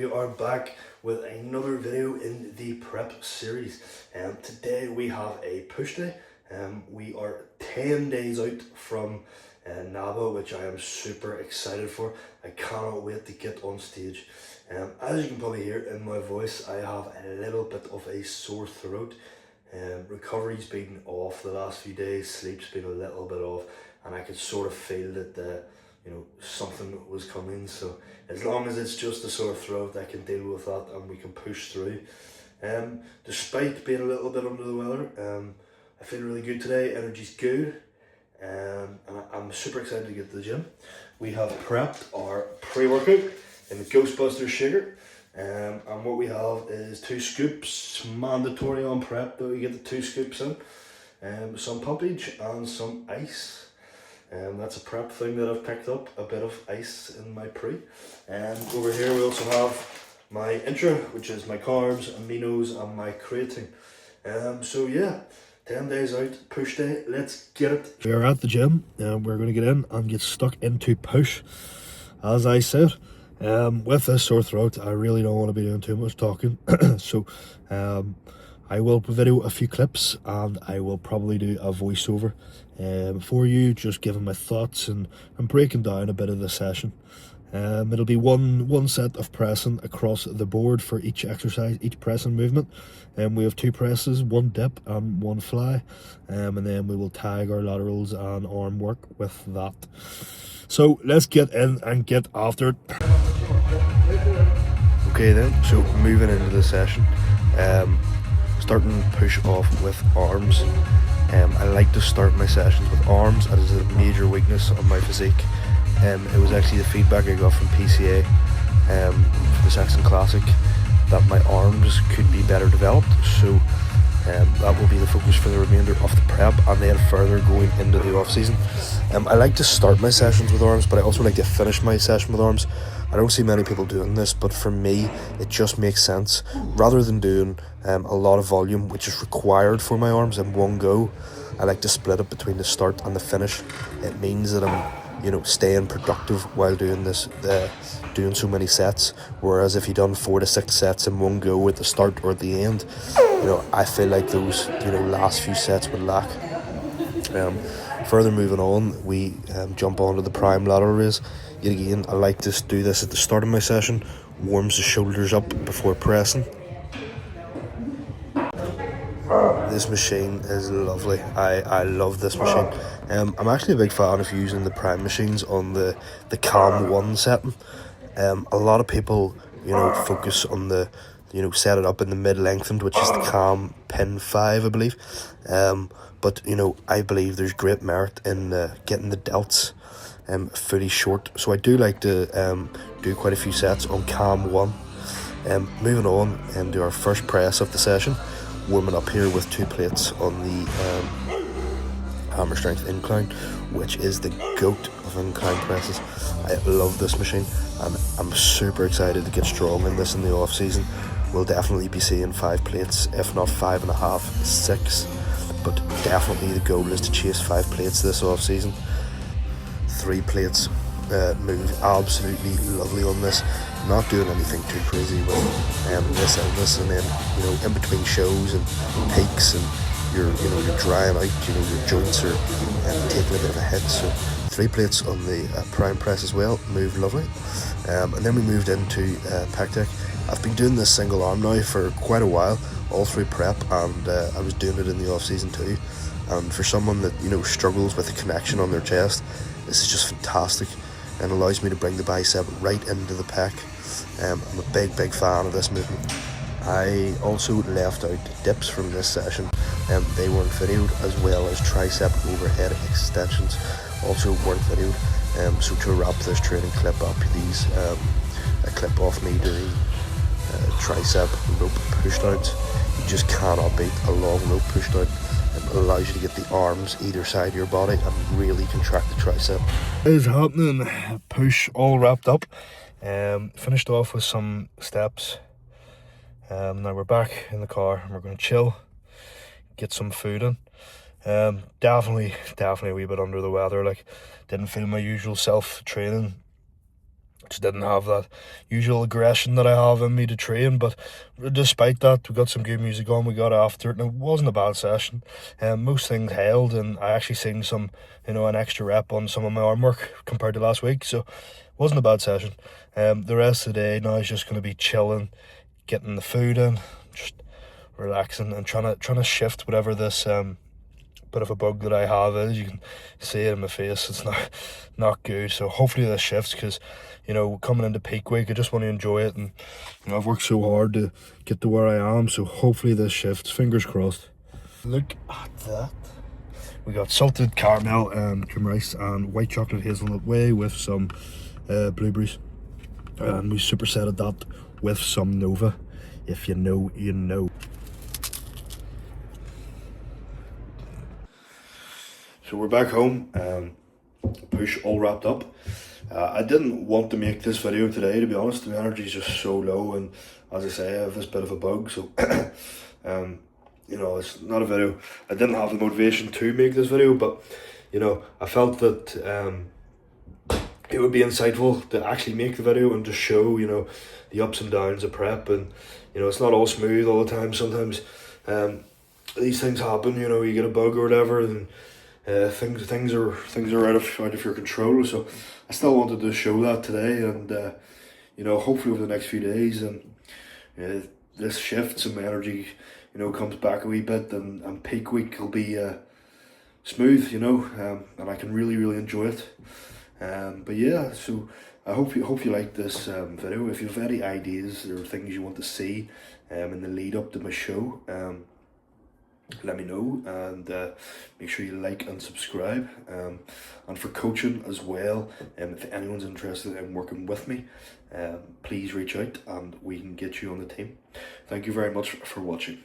we are back with another video in the prep series. Today we have a push day. We are 10 days out from NABA, which I am super excited for. I cannot wait to get on stage. As you can probably hear in my voice, I have a little bit of a sore throat. Recovery's been off the last few days, sleep's been a little bit off, and I could sort of feel that something was coming. So as long as it's just a sore throat, I can deal with that and we can push through. Despite being a little bit under the weather, I feel really good today. Energy's good, and I'm super excited to get to the gym. We have prepped our pre-workout in the Ghostbusters shaker. And what we have is 2 scoops, mandatory on prep that we get the 2 scoops in, some pumpage and some ice. That's a prep thing that I've picked up, a bit of ice in my pre. And over here we also have my intra, which is my carbs, aminos and my creatine. So yeah, 10 days out, push day, let's get it. We are at the gym and we're going to get in and get stuck into push. As I said, with this sore throat, I really don't want to be doing too much talking. So I will video a few clips and I will probably do a voiceover for you, just giving my thoughts and breaking down a bit of the session. It'll be one set of pressing across the board for each exercise, each pressing movement. We have 2 presses, 1 dip and 1 fly, and then we will tag our laterals and arm work with that. So let's get in and get after it. Okay then, so moving into the session, starting push off with arms. I like to start my sessions with arms, as is a major weakness on my physique. It was actually the feedback I got from PCA for the Saxon Classic that my arms could be better developed, so that will be the focus for the remainder of the prep and then further going into the off season. I like to start my sessions with arms, but I also like to finish my session with arms. I don't see many people doing this, but for me it just makes sense. Rather than doing a lot of volume, which is required for my arms in one go, I like to split it between the start and the finish. It means that I'm staying productive while doing this, doing so many sets. Whereas if you done 4 to 6 sets in one go at the start or at the end, I feel like those last few sets would lack. Further moving on, we jump onto the prime lateral raise. Yet again, I like to do this at the start of my session, warms the shoulders up before pressing. This machine is lovely. I love this machine. I'm actually a big fan of using the prime machines on the Calm 1 setting. A lot of people focus on the set it up in the mid-lengthened, which is the Calm Pin 5, I believe. But I believe there's great merit in getting the delts fully short, so I do like to do quite a few sets on Calm 1. Moving on to our first press of the session, warming up here with 2 plates on the hammer strength incline, which is the goat of incline presses. I love this machine and I'm super excited to get strong in this in the off season. We'll definitely be seeing 5 plates, if not 5.5, 6, but definitely the goal is to chase 5 plates this off season. 3 plates move absolutely lovely on this. Not doing anything too crazy with this illness, and then in between shows and peaks and you're drying out, your joints are taking a bit of a hit. So 3 plates on the prime press as well, move lovely. And then we moved into pec deck. I've been doing this single arm now for quite a while, all through prep, and I was doing it in the off season too. And for someone that struggles with the connection on their chest, this is just fantastic and allows me to bring the bicep right into the pec. I'm a big fan of this movement. I also left out dips from this session, and they weren't videoed, as well as tricep overhead extensions also weren't videoed. So to wrap this training clip up, these a clip off me doing tricep rope pushdowns. You just cannot beat a long rope pushdown. It allows you to get the arms either side of your body and really contract the tricep. What is happening? Push all wrapped up. Finished off with some steps. Now we're back in the car and we're going to chill, get some food in. Definitely a wee bit under the weather. Didn't feel my usual self training Just didn't have that usual aggression that I have in me to train. But despite that, we got some good music on. We got after it, and it wasn't a bad session. Most things held, and I actually seen some, an extra rep on some of my arm work compared to last week. So, it wasn't a bad session. The rest of the day now is just going to be chilling, getting the food in, just relaxing, and trying to shift whatever this bit of a bug that I have is. You can see it in my face. It's not good. So hopefully this shifts, because coming into peak week, I just want to enjoy it, and I've worked so hard to get to where I am. So hopefully this shifts. Fingers crossed. Look at that. We got salted caramel and cream rice and white chocolate hazelnut whey with some blueberries, and we supersetted that with some Nova. If you know, you know. So we're back home, push all wrapped up. I didn't want to make this video today, to be honest. The energy is just so low, and as I say, I have this bit of a bug, so it's not a video. I didn't have the motivation to make this video, but I felt that it would be insightful to actually make the video and just show the ups and downs of prep. And it's not all smooth all the time. Sometimes these things happen. You get a bug or whatever, and things are out of your control. So I still wanted to show that today, and hopefully over the next few days, and this shifts and my energy comes back a wee bit, and peak week will be smooth, and I can really enjoy it. But yeah, so I hope you like this video. If you have any ideas or things you want to see in the lead up to my show, let me know, and make sure you like and subscribe, and for coaching as well, if anyone's interested in working with me, please reach out and we can get you on the team. Thank you very much for watching.